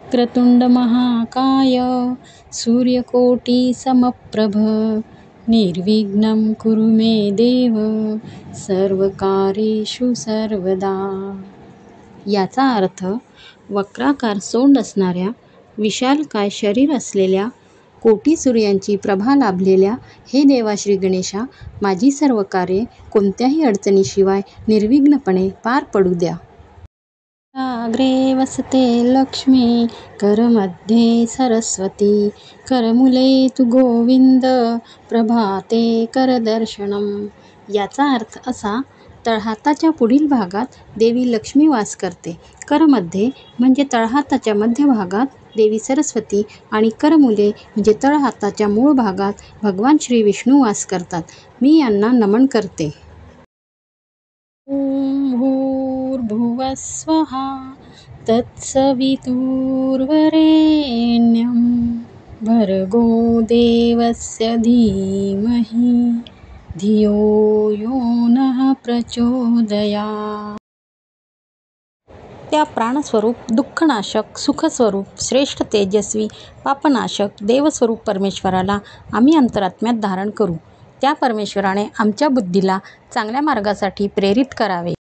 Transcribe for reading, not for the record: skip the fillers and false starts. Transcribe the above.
वक्रतुंड महाकाय सूर्यकोटी समप्रभ निर्विघ्नं कुरु मे देव सर्वकार्येषु सर्वदा। याचा अर्थ वक्राकार सोंड असणाऱ्या विशालकाय शरीर असलेल्या कोटी सूर्यांची प्रभा लाभलेल्या हे देवा श्री गणेशा, माझी सर्व कार्ये कोणत्याही अडचणीशिवाय निर्विघ्नपणे पार पडू द्या। कराग्रे वसते लक्ष्मी करमध्ये सरस्वती करमुले तु गोविंद प्रभाते करदर्शनम। याचा अर्थ असा, तळहाताच्या पुढील भागात देवी लक्ष्मी वास करते, करमध्ये म्हणजे तळहाताच्या मध्यभागात देवी सरस्वती आणि करमुले म्हणजे तळहाताच्या मूळ भागात भगवान श्री विष्णू वास करतात। मी यांना नमन करते। ओम भूर्भुवः स्वः तत्सवितुर्वरेण्यं भर्गो देवस्य धीमहि धियो यो नः प्रचोदयात्। त्या प्राणस्वरूप, दुःखनाशक, सुखस्वरूप, श्रेष्ठ, तेजस्वी, पापनाशक, देवस्वरूप परमेश्वराला आम्ही अंतरात्म्यात धारण करू। त्या परमेश्वराने आमच्या बुद्धीला चांगल्या मार्गासाठी प्रेरित करावे।